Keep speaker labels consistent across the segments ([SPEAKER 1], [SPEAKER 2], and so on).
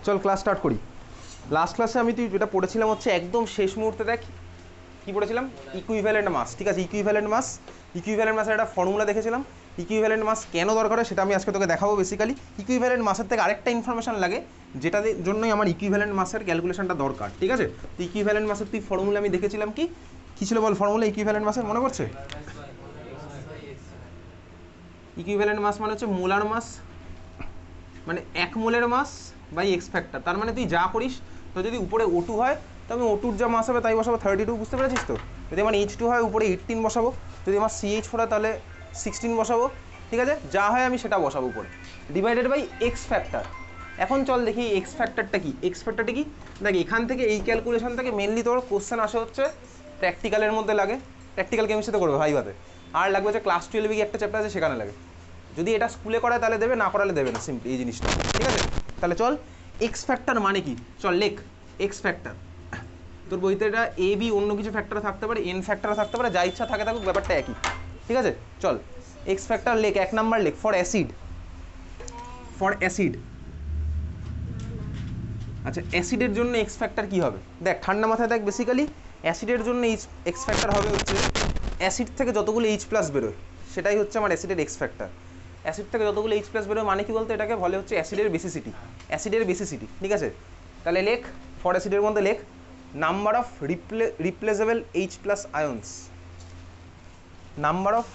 [SPEAKER 1] চল class start করি। Last ক্লাসে আমি তুই যেটা পড়েছিলাম হচ্ছে একদম শেষ মুহূর্তে দেখ কী পড়েছিলাম, ইকুইভ্যালেন্ট মাস। ঠিক আছে, ইকুইভ্যালেন্ট মাসের একটা ফর্মুলা দেখেছিলাম। ইকুইভ্যালেন্ট মাস কেন দরকার হয় সেটা আমি আজকে তোকে দেখাবো। বেসিক্যালি ইকুইভ্যালেন্ট মাসের থেকে আরেকটা ইনফরমেশন লাগে, যেটার জন্যই আমার ইকুইভ্যালেন্ট মাসের ক্যালকুলেশনটা দরকার। ঠিক আছে, তো ইকুইভ্যালেন্ট মাসের তুই ফর্মুলা আমি দেখেছিলাম কী ছিল বল ফর্মুলা ইকুইভ্যালেন্ট মাসের, মনে পড়ছে? ইকুইভ্যালেন্ট মাস মানে হচ্ছে মোলার মাস, মানে 1 মোলের মাস বাই এক্স ফ্যাক্টর। তার মানে তুই যা করিস, তো যদি উপরে O2 হয় তো আমি O2 যা মাস হবে তাই বসাবো 32, বুঝতে পেরেছিস তো? যদি আমার H2 হয় উপরে 18 বসাবো, যদি আমার CH4 হয় তাহলে 16 বসাবো। ঠিক আছে, যা হয় আমি সেটা বসাবো উপরে, ডিভাইডেড বাই এক্স ফ্যাক্টর। এখন চল দেখি এক্স ফ্যাক্টরটা কি। এক্স ফ্যাক্টরটা কি দেখ, এখান থেকে এই ক্যালকুলেশন থেকে মেনলি তোর কোশ্চেন আসে হচ্ছে প্র্যাকটিক্যালের মধ্যে লাগে, প্র্যাকটিক্যাল কেমিস্ট্রিতে করবে ভাইভাতে, আর লাগবে হচ্ছে ক্লাস 12 কি একটা চ্যাপ্টার আছে সেখানে লাগে। যদি এটা স্কুলে করায় তাহলে দেবে, না করালে দেবে না, সিম্পল এই জিনিসটা। ঠিক আছে, তাহলে চল এক্স ফ্যাক্টর মানে কি, চল লেখ এক্স ফ্যাক্টর। তোর বইতে এটা এ বি অন্য কিছু ফ্যাক্টর থাকতে পারে, এন ফ্যাক্টর থাকতে পারে, যা ইচ্ছা থাকে থাকুক, ব্যাপারটা একই। ঠিক আছে, চল এক্স ফ্যাক্টর লেখ। 1 নাম্বার লেখ ফর অ্যাসিড। ফর অ্যাসিড, আচ্ছা অ্যাসিডের জন্য এক্স ফ্যাক্টর কী হবে দেখ, ঠান্ডা মাথায় দেখ। বেসিক্যালি অ্যাসিডের জন্য এক্স ফ্যাক্টর হবে হচ্ছে অ্যাসিড থেকে যতগুলো H+ বেরোয় সেটাই হচ্ছে আমার অ্যাসিডের এক্স ফ্যাক্টর। অ্যাসিড থেকে যতগুলো H+ বেরোয় মানে কি বলতে, এটাকে বলে হচ্ছে অ্যাসিডের বেসিসিটি। অ্যাসিডের বেসিসিটি, ঠিক আছে। তাহলে লেখ ফর অ্যাসিডের মধ্যে লেখ number of replaceable H+ আয়ন্স। Number of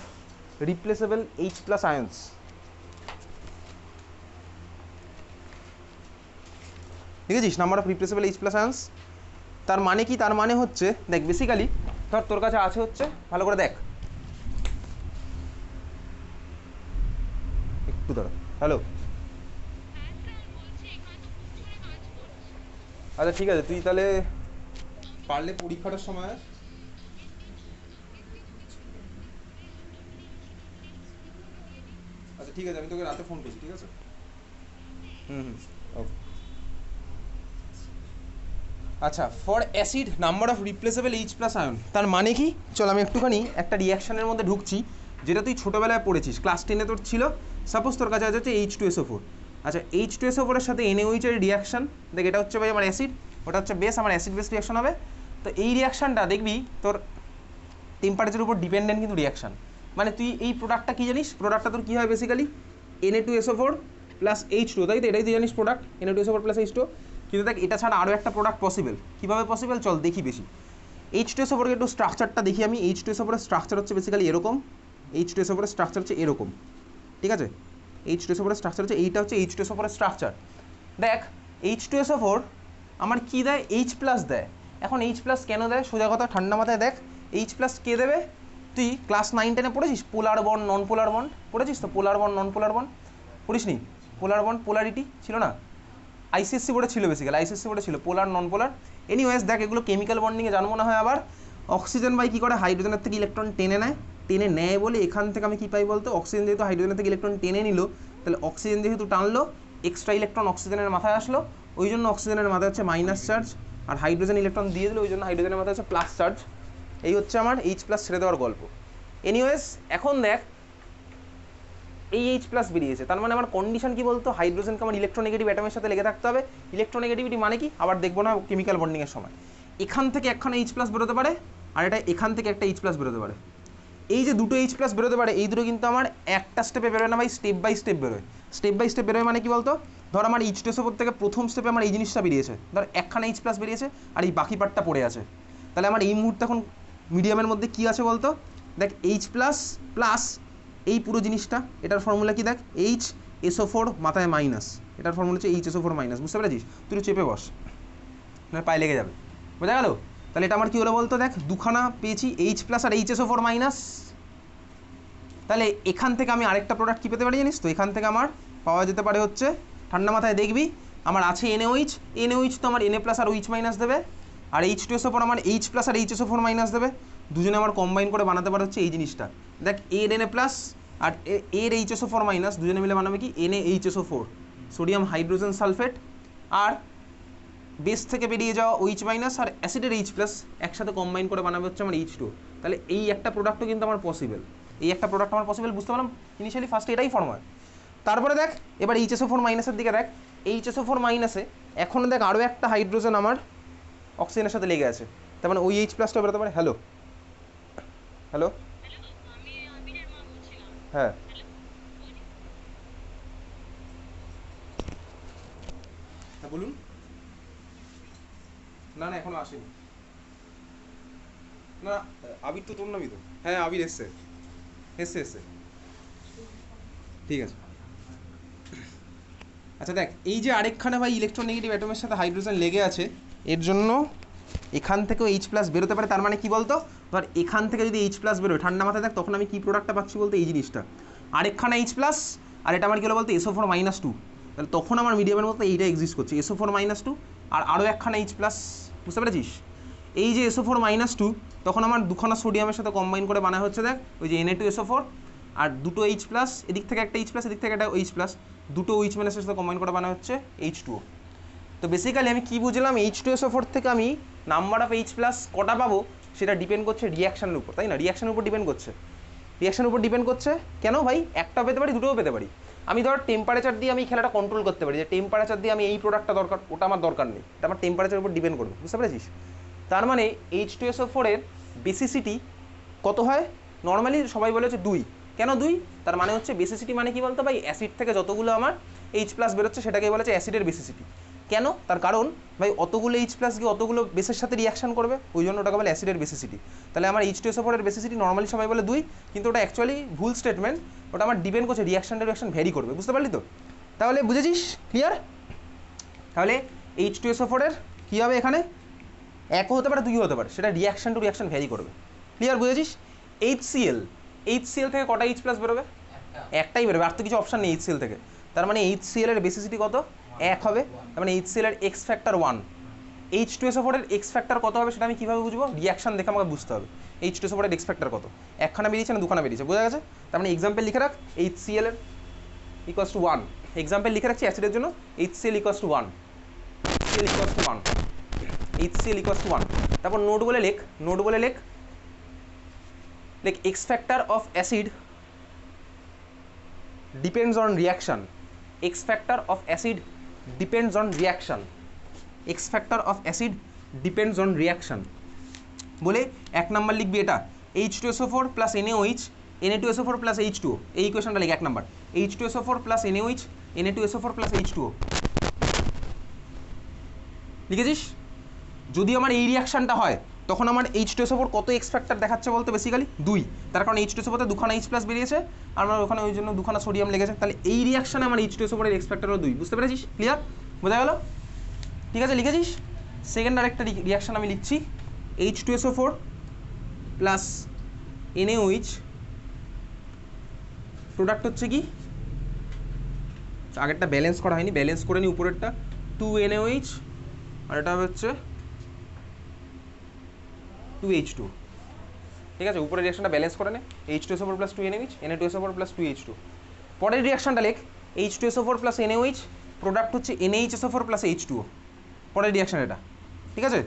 [SPEAKER 1] replaceable H+ আয়ন্স। ঠিক আছে, নাম্বার অফ রিপ্লেসেবল H+ আয়ন্স। তার মানে কি, তার মানে হচ্ছে দেখ বেসিক্যালি ধর তোর কাছে আছে হচ্ছে, ভালো করে দেখ, একটু ধরো, হ্যালো, আচ্ছা ঠিক আছে, তুই তাহলে পারলে পরীক্ষাটার সময়, আচ্ছা ঠিক আছে, আমি তোকে রাতে ফোন করছি। ঠিক আছে, ওকে। আচ্ছা, for acid number of replaceable H+ ion, তার মানে কি, চল আমি একটুখানি একটা রিয়াকশানের মধ্যে ঢুকছি, যেটা তুই ছোটোবেলায় পড়েছিস, ক্লাস 10-এ তোর ছিল। সাপোজ তোর কাছে আছে হচ্ছে H2SO4। আচ্ছা H2SO4 এর সাথে NaOH এর রিয়াকশান দেখ, এটা হচ্ছে ভাই আমার অ্যাসিড, ওটা হচ্ছে বেস, আমার অ্যাসিড বেস রিয়াকশন হবে। তো এই রিয়াকশানটা দেখবি তোর টেম্পারেচারের উপর ডিপেন্ডেন্ট কিন্তু রিয়াকশান। মানে তুই এই প্রোডাক্টটা কী জানিস, প্রোডাক্টটা তোর কী হয় বেসিক্যালি Na2SO4 প্লাস H2, তাই তো? এটাই তুই জানিস প্রোডাক্ট Na2SO4 প্লাস H2। কিন্তু দেখ এটা ছাড়া আরও একটা প্রোডাক্ট পসিবল। কীভাবে পসিবল চল দেখি বেশি। H2SO4 একটু স্ট্রাকচারটা দেখি আমি। H2SO4 এর স্ট্রাকচার হচ্ছে বেসিক্যালি এরকম। H2SO4 এর স্ট্রাকচার হচ্ছে এরকম, ঠিক আছে। H2SO4 এর স্ট্রাকচার হচ্ছে এইটা, হচ্ছে H2SO4 এর স্ট্রাকচার। দেখ H2SO4 আমার কী দেয়, H+ দেয়। এখন H+ কেন দেয়, সোজা কথা ঠান্ডা মাথায় দেখ। H+ কে দেবে, তুই ক্লাস 9-10-এ পড়েছিস পোলার বন্ড নন পোলার বন্ড, পড়েছিস তো? পোলার বন্ড নন পোলার বন্ড পড়িসনি? পোলার বন্ড পোলারিটি ছিল না, আইসিএসসি বোর্ডে ছিল, বেসিক্যালি আইসিএসসি বোর্ডে ছিল পোলার নন পোলার। এনিওয়েজ দেখ এগুলো কেমিক্যাল বন্ডিংয়ে জানবো না হয়। আবার অক্সিজেন বাই কী করে, হাইড্রোজেনের থেকে ইলেকট্রন টেনে নেয় বলে এখান থেকে আমি কী পাই বলতো, অক্সিজেন যেহেতু হাইড্রোজেনের থেকে ইলেকট্রন টেনে নিল, তাহলে অক্সিজেন যেহেতু টানলো, এক্সট্রা ইলেকট্রন অক্সিজেনের মাথায় আসলো, ওই জন্য অক্সিজেনের মাথায় হচ্ছে মাইনাস চার্জ, আর হাইড্রোজেন ইলেকট্রন দিয়ে দিল, ওই জন্য হাইড্রোজেনের মাথায় হচ্ছে প্লাস চার্জ। এই হচ্ছে আমার H+ ছেড়ে দেওয়ার গল্প। এনিওয়েজ এখন দেখ এই H+ বেরিয়েছে, তার মানে আমার কন্ডিশন কি বলতো, হাইড্রোজেনকে আমার ইলেকট্রোনেগেটিভ অ্যাটমের সাথে লেগে থাকতে হবে। ইলেকট্রোনেগেটিভিটি মানে কি আবার দেখবো না কেমিক্যাল বন্ডিংয়ের সময়। এখান থেকে একখানা H+ বেরোতে পারে, আর এটা এখান থেকে একটা H+ বেরোতে পারে। এই যে দুটো H+ বেরোতে পারে, এই দুটো কিন্তু আমার একটা স্টেপে বেরোয় না ভাই, স্টেপ বাই স্টেপ বেরোয়। স্টেপ বাই স্টেপ বেরোয় মানে কি বলতো, ধর আমার H2SO4 থেকে প্রথম স্টেপে আমার এই জিনিসটা বেরিয়েছে, ধর একখানা H+ বেরিয়েছে, আর এই বাকি পার্টটা পড়ে আছে। তাহলে আমার এই মুহূর্তে এখন মিডিয়ামের মধ্যে কি আছে বলতো, দেখ H+ প্লাস এই পুরো জিনিসটা, এটার ফর্মুলা কি দেখ, HSO4 মাথায় মাইনাস, এটার ফর্মুলা হচ্ছে HSO4 মাইনাস। বুঝতে পেরেছিস? তুই চেপে বস, না পায়ে লেগে যাবে, বোঝা গেল? তাহলে এটা আমার কি হলো বলতো, দেখ দুখানা পেয়েছি H+ আর HSO4 মাইনাস। তাহলে এখান থেকে আমি আরেকটা প্রোডাক্ট কী পেতে পারি জানিস তো, এখান থেকে আমার পাওয়া যেতে পারে হচ্ছে, ঠান্ডা মাথায় দেখবি আমার আছে NaOH তো আমার Na+ আর OH মাইনাস দেবে, আর H2SO4 আমার H+ আর HSO4 মাইনাস দেবে। দুজনে আমার কম্বাইন করে বানাতে পারে হচ্ছে এই জিনিসটা। দেখ এর Na+ আর এর HSO4 মাইনাস দুজনে মিলে বানাবে কি NaHSO4, সোডিয়াম হাইড্রোজেন সালফেট, আর বেস থেকে বেরিয়ে যাওয়া OH মাইনাস আর অ্যাসিডের H+ একসাথে কম্বাইন করে বানাবে হচ্ছে আমার H2। তাহলে এই একটা প্রোডাক্টও কিন্তু আমার পসিবল, এই একটা প্রোডাক্ট আমার পসিবল। বুঝতে পারলাম ইনিশিয়ালি ফার্স্টে এটাই ফর্ম হয়। তারপরে দেখ এবার HSO4 মাইনাসের দিকে দেখ, HSO4 মাইনাসে এখন দেখ আরও একটা হাইড্রোজেন আমার অক্সিজেনের সাথে লেগে আছে, তার মানে ওই H প্লাসটা বেরোতে পারে। হ্যালো হ্যালো, হ্যাঁ হ্যাঁ বলুন। না না এখনো আসেনি। না আবির তো তোর নামই তো। হ্যাঁ আবির এসছে এসছে এসছে, ঠিক আছে। আচ্ছা দেখ এই যে আরেকখানে ভাই ইলেকট্রোনেগেটিভ অ্যাটমের সাথে হাইড্রোজেন লেগে আছে, এর জন্য এখান থেকেও H প্লাস বেরোতে পারে। তার মানে কি বলতো, ধর এখান থেকে যদি H প্লাস বেরোয় ঠান্ডা মাথায় দেখ, তখন আমি কি প্রোডাক্টটা পাচ্ছি বলতে এই জিনিসটা, আরেকখানা H প্লাস আর এটা আমার কি হলো বলতে SO4 মাইনাস টু, তাহলে তখন আমার মিডিয়ামের মধ্যে এইটা এক্সিস্ট করছে SO4 মাইনাস টু আর আরও একখানা H প্লাস, বুঝতে পেরেছিস? এই যে SO4 মাইনাস টু তখন আমার দুখানা সোডিয়ামের সাথে কম্বাইন করে বানায় হচ্ছে দেখ ওই যে Na2SO4 আর দুটো H প্লাস, এদিক থেকে একটা H প্লাস এদিক থেকে একটা H প্লাস, দুটো OH মাইনাসের সাথে কম্বাইন করে বানায় হচ্ছে H2O। তো বেসিক্যালি আমি কি বুঝলাম, H2SO4 থেকে আমি নাম্বার অফ H প্লাস কটা পাবো সেটা ডিপেন্ড করছে রিয়াকশানের উপর, তাই না? রিয়াকশানের উপর ডিপেন্ড করছে, রিয়াকশানের উপর ডিপেন্ড করছে। কেন ভাই, একটা পেতে পারি দুটোও পেতে পারি। আমি ধর টেম্পারেচার দিয়ে আমি খেলাটা কন্ট্রোল করতে পারি, যে টেম্পারেচার দিয়ে আমি এই প্রোডাক্টটা দরকার, ওটা আমার দরকার নেই, এটা আমার টেম্পারেচারের উপর ডিপেন্ড করবে, বুঝতে পেরেছিস? তার মানে H2SO4 এর বেসিসিটি কত হয়? নর্মালি সবাই বলে হচ্ছে 2। কেন 2? তার মানে হচ্ছে বেসিসিটি মানে কি বলতো ভাই, অ্যাসিড থেকে যতগুলো আমার H প্লাস বেরোচ্ছে সেটাকে বলা হচ্ছে অ্যাসিডের বেসিসিটি। কেন? তার কারণ ভাই অতগুলো H প্লাস গিয়ে অতগুলো বেসের সাথে রিয়াকশন করবে, ওই জন্য ওটাকে বলে অ্যাসিডের বেসিসিটি। তাহলে আমার H2SO4 এর বেসিসিটি নর্মালি সবাই বলে 2, কিন্তু ওটা অ্যাকচুয়ালি ভুল স্টেটমেন্ট, ওটা আমার ডিপেন্ড করছে রিয়াকশন ভ্যারি করবে, বুঝতে পারলি তো? তাহলে বুঝেছিস? ক্লিয়ার? তাহলে H2SO4 এর কী হবে এখানে, একও হতে পারে দুইও হতে পারে, সেটা রিয়াকশন টু রিয়াকশন ভ্যারি করবে। ক্লিয়ার? বুঝেছিস? HCl থেকে কটা H প্লাস বেরোবে? একটাই বেরোবে, আর তো কিছু অপশান নেই HCl থেকে। তার মানে HCl এর বেসিসিটি কত? 1 হবে। তার মানে HCl এর এক্স ফ্যাক্টর 1। H2SO4 এর এক্স ফ্যাক্টর কত হবে সেটা আমি কীভাবে বুঝবো? রিয়াকশন দেখে আমাকে বুঝতে হবে H2SO4 এর এক্স ফ্যাক্টর কত। একখানা বেরিয়েছে না দুখানা বেরিয়েছে, বোঝা গেছে? তার মানে এক্সাম্পল লিখে রাখ, HCl এর ইকুয়ালস টু 1। এক্সাম্পল লিখে রাখছি অ্যাসিডের জন্য, HCl equals to 1, HCl equals to 1, HCl equals to 1। তারপর নোট বলে লেখ, নোট বলে লেখ, x factor of acid depends on reaction, x factor of acid depends on reaction, x factor of acid depends on reaction বলে এক number লিখবি এটা H2SO4 plus NaOH, Na2SO4 plus H2O, এই ইকুয়েশনটা লিখ এক number, H2SO4 plus NaOH, Na2SO4 plus H2O। লিখেছিস? যদি আমার এই রিয়াকশানটা হয় তখন আমার H2SO4 কত এক্স ফ্যাক্টর দেখাচ্ছে বলতে, বেসিক্যালি 2। তার কারণ H2SO4 তে দুখানা H প্লাস বেরিয়েছে আর আমার ওখানে ওই জন্য দুখানা সোডিয়াম লেগেছে, তাহলে এই রিয়াকশানে আমার H2SO4 এর এক্স ফ্যাক্টর হলো 2, বুঝতে পেরেছিস? ক্লিয়ার? বোঝা গেল? ঠিক আছে, লিখেছিস? সেকেন্ড আরেকটা রিয়াকশান আমি লিখছি, H2SO4 প্লাস NaOH, প্রোডাক্ট হচ্ছে কি, আগেরটা ব্যালেন্স করা হয়নি, ব্যালেন্স করে নি উপরেরটা, 2NaOH আর এটা হচ্ছে 2H2। ঠিক আছে, উপরের রিয়াকশনটা ব্যালেন্স করে নে, H2SO4 plus 2NaOH, Na2SO4 plus 2H2। পরের রিয়াকশনটা লেখ, H2SO4 প্লাস NaOH, প্রোডাক্ট হচ্ছে NaHSO4 প্লাস H2O। পরের রিয়াকশন এটা, ঠিক আছে?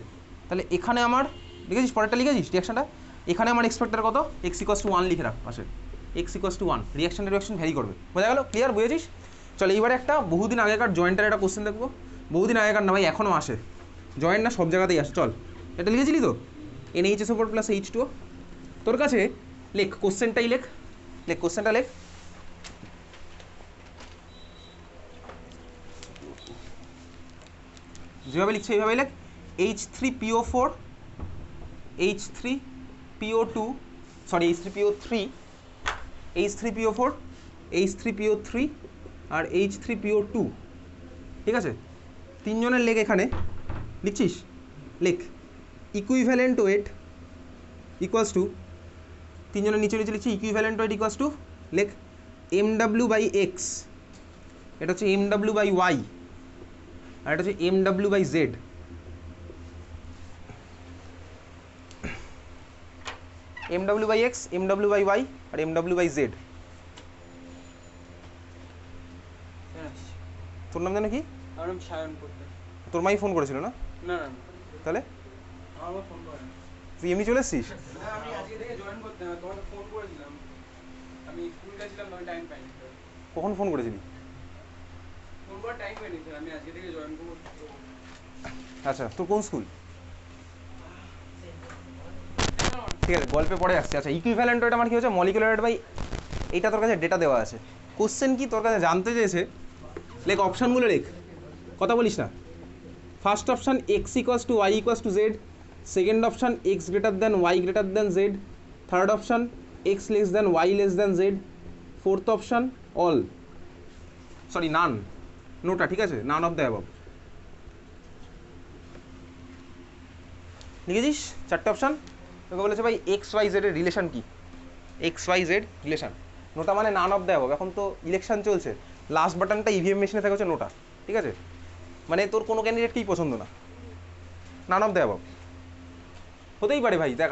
[SPEAKER 1] তাহলে এখানে আমার লিখেছিস, পরেরটা লিখেছিস রিয়াকশনটা, এখানে আমার এক্স ফ্যাক্টর কত, x ইকুয়ালস টু 1 লিখে রাখ পাশে, x equals to 1, reaction reaction vary করবে, বোঝা গেল? ক্লিয়ার? বুঝেছিস? চলো এইবারে একটা বহুদিন আগেকার জয়েন্টের একটা কোশ্চেন দেখবো, বহুদিন আগেকার না ভাই, এখনও আসে জয়েন্ট, না সব জায়গাতেই আসে। চল, এটা লিখেছিলি তো, NaHSO4 প্লাস H2O, তোর কাছে লেখ কোশ্চেনটাই লেখ, লেখ কোশ্চেনটা লেখ, যেভাবে লিখছে এইভাবে লেখ, H3PO4, H3PO2, sorry H3PO3, H3PO4, H3PO3 আর H3PO2, ঠিক আছে? তিনজনের লেখ এখানে লিখছিস, লেখ ইকুইভ্যালেন্ট ওয়েট ইকুয়ালস টু, তিনজনের নিচে নিচে লিখছি ইকুইভ্যালেন্ট ওয়েট ইকুয়ালস টু, লেখ MW/X, এটা হচ্ছে MW/Y আর এটা হচ্ছে MW/Z। MW/X, MW/Y আর MW/Z। তোর নাম জানো কি? তোর মাই ফোন করেছিল না? না না, তাহলে আমার ফোন করে, তুই এমনি চলে এসেছিস? আমি আজকে থেকে জয়েন করতে না, তোমাকে ফোন করেছিলাম, আমি স্কুল গেছিলাম, আমি টাইম পাইনি। কখন ফোন করেছিলি? আচ্ছা, তোর কোন স্কুল? ঠিক আছে, গল্পে পড়ে আসছে। আচ্ছা, ইকুইভ্যালেন্ট ওয়েট আমার কি হচ্ছে? মলিকুলার ওয়েট বাই, এইটা তোর কাছে ডেটা দেওয়া আছে। কোশ্চেন কি তোর কাছে জানতে চেয়েছে, লেখ অপশানগুলো লেখ, কথা বলিস না। First option X equals to Y equals to Z, second option X greater than Y greater than Z, third option X less than Y less than Z, fourth option all, sorry none, NOTA, ঠিক আছে, none of the above. লিখেছিস চারটে option. তোকে বলেছে ভাই X Y জেডের relation কি, X Y Z relation, NOTA মানে নান অফ দ্য অ্যাবভ। এখন তো ইলেকশন চলছে, লাস্ট বাটনটা ইভিএম মেশিনে থাকে হচ্ছে নোটা, ঠিক আছে, মানে তোর কোনো ক্যান্ডিডেটকেই পছন্দ না, নান অফ দ্য অ্যাবভ। হতেই পারে ভাই, দেখ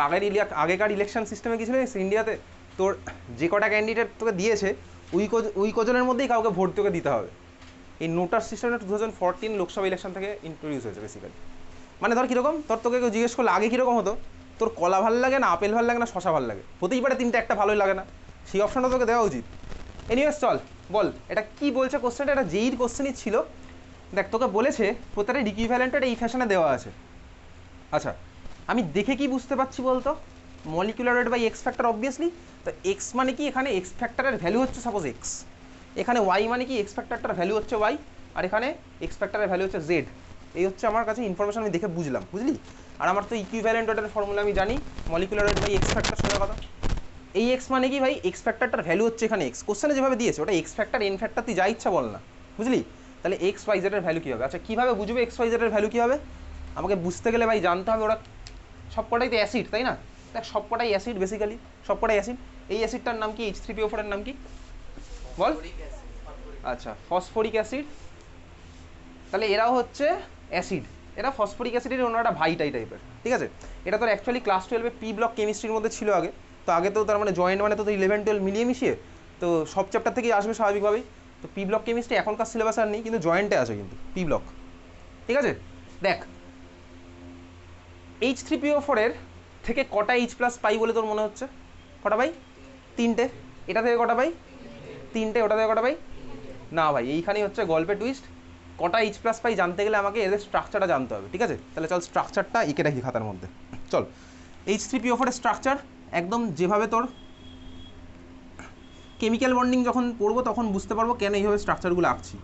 [SPEAKER 1] আগেকার ইলেকশন সিস্টেমে কিছু নেই ইন্ডিয়াতে, তোর যে কটা ক্যান্ডিডেট তোকে দিয়েছে ওই কজনের মধ্যেই কাউকে ভোট তোকে দিতে হবে। এই নোটার সিস্টেমটা 2014 লোকসভা ইলেকশন থেকে ইন্ট্রোডিউস হয়েছে বেসিক্যালি। মানে ধর কীরকম, তোকে কেউ জিজ্ঞেস করলে আগে কীরকম হতো, তোর কলা ভাল লাগে না আপেল ভাল লাগে না শশা ভাল লাগে, হতেই পারে তিনটে একটা ভালোই লাগে না, সেই অপশনটা তোকে দেওয়া উচিত। এনিওয়েজ চল বল এটা কি বলছে কোশ্চেনটা, এটা যেই কোশ্চেনই ছিল। দেখ তোকে বলেছে প্রত্যেকটা ইকুইভ্যালেন্টটা এই ফ্যাশনে দেওয়া আছে। আচ্ছা, আমি দেখে কি বুঝতে পারছি বলতো, molecular weight by x factor obviously. তো এক্স মানে কি, এখানে এক্স ফ্যাক্টরের ভ্যালু হচ্ছে সাপোজ এক্স, এখানে ওয়াই মানে কি এক্স ফ্যাক্টরটার ভ্যালু হচ্ছে ওয়াই, আর এখানে এক্স ফ্যাক্টরের ভ্যালু হচ্ছে জেড। এই হচ্ছে আমার কাছে ইনফরমেশন, আমি দেখে বুঝলাম, বুঝলি। আর আমার তো ইকুইভ্যালেন্ট ওয়েটের ফর্মুলা আমি জানি, molecular weight by x factor সোজা কথা। এই এক্স মানে কি ভাই, এক্স ফ্যাক্টরটার ভ্যালু হচ্ছে এখানে এক্স, কোশ্চেনে যেভাবে দিয়েছে ওটা এক্স ফ্যাক্টর এন ফ্যাক্টর, তুই যা ইচ্ছা বল না, বুঝলি। তাহলে এক্স ওয়াই জেডের ভ্যালু কী হবে? আচ্ছা, কীভাবে বুঝবে এক্স ওয়াই জেডের ভ্যালু কী হবে? আমাকে বুঝতে গেলে ভাই জানতে হবে ওরা সবকটাই তো অ্যাসিড, তাই না? দেখ সবকটাই অ্যাসিড, বেসিক্যালি সবকটাই অ্যাসিড। এই অ্যাসিডটার নাম কি, H3PO4 এর নাম কি বল? আচ্ছা, ফসফরিক অ্যাসিড। তাহলে এরাও হচ্ছে অ্যাসিড, এরা ফসফরিক অ্যাসিডের অন্য একটা ভাইটাই টাইপের, ঠিক আছে। এটা তোর অ্যাকচুয়ালি ক্লাস 12-এ পি ব্লক কেমিস্ট্রির মধ্যে ছিল আগে, তো আগে তো তার মানে জয়েন্ট মানে তো 11-12 মিলিয়ে মিশিয়ে তো সব চ্যাপ্টার থেকেই আসবে স্বাভাবিকভাবেই। তো পি ব্লক কেমিস্ট্রি এখনকার সিলেবাস আর নেই, কিন্তু জয়েন্টে আছে কিন্তু পি ব্লক, ঠিক আছে। দেখ H3PO4 এর থেকে কটা H প্লাস পাই বলে তোর মনে হচ্ছে? কটা পাই? তিনটে। এটা থেকে কটা পাই? তিনটে। ওটা থেকে কটা পাই? না ভাই, এইখানেই হচ্ছে গল্পের টুইস্ট। কটা H প্লাস পাই জানতে গেলে আমাকে এদের স্ট্রাকচারটা জানতে হবে, ঠিক আছে। তাহলে চল স্ট্রাকচারটা এঁকে রাখি খাতার মধ্যে। চল, H3PO4 এর স্ট্রাকচার একদম যেভাবে তোর কেমিক্যাল বন্ডিং যখন পড়বো তখন বুঝতে পারবো কেন এইভাবে স্ট্রাকচারগুলো আঁকছি।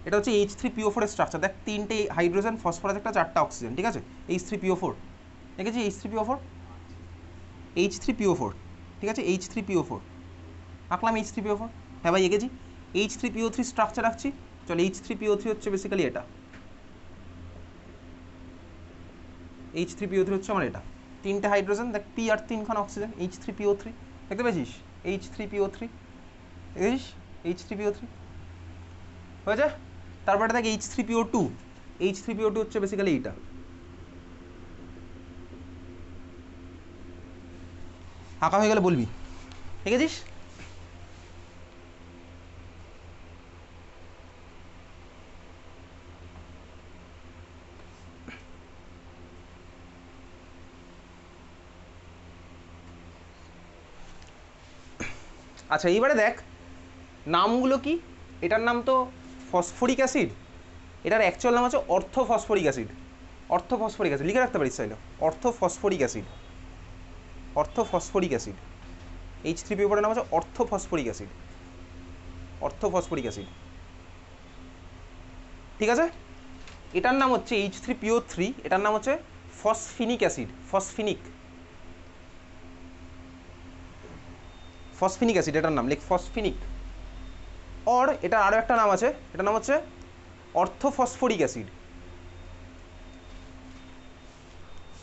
[SPEAKER 1] এটা হচ্ছে H3PO4 এর স্ট্রাকচার। দেখ তিনটে হাইড্রোজেন, ফসফরাস একটা, চারটা অক্সিজেন, ঠিক আছে। H3PO4 দেখেছি, H3PO4, ঠিক আছে, H3PO4 আঁকলাম, H3PO4, হ্যাঁ ভাই এঁকেছি। H3PO3 স্ট্রাকচার রাখছি। চল, H3PO3 হচ্ছে বেসিক্যালি এটা, H3PO3 হচ্ছে আমার এটা, তিনটে হাইড্রোজেন, দেখ পি আর তিনখানা অক্সিজেন, H3PO3 দেখতে পেয়েছিস, H3PO3 দেখেছিস, H3PO3 হয়েছে। তারপরে দেখ H3PO2, H3PO2 হচ্ছে বেসিক্যালি এইটা, আঁকা হয়ে গেলে বলবি, দেখেছিস। আচ্ছা, এইবারে দেখ নামগুলো কি। এটার নাম তো ফসফরিক অ্যাসিড, এটার অ্যাকচুয়াল নাম হচ্ছে অর্থোফসফরিক অ্যাসিড। অর্থোফসফরিক অ্যাসিড লিখে রাখতে পারিস চাইলে, অর্থোফসফরিক অ্যাসিড, অর্থোফসফরিক অ্যাসিড। H3PO4 এর নাম হচ্ছে অর্থোফসফরিক অ্যাসিড, অর্থোফসফরিক অ্যাসিড, ঠিক আছে। এটার নাম হচ্ছে H3PO3, এটার নাম হচ্ছে ফসফিনিক অ্যাসিড, ফসফিনিক ফসফিনিক অ্যাসিড, এটার নাম লেখ ফসফিনিক। আর এটার আরও একটা নাম আছে, এটার নাম হচ্ছে অর্থোফসফরিক অ্যাসিড,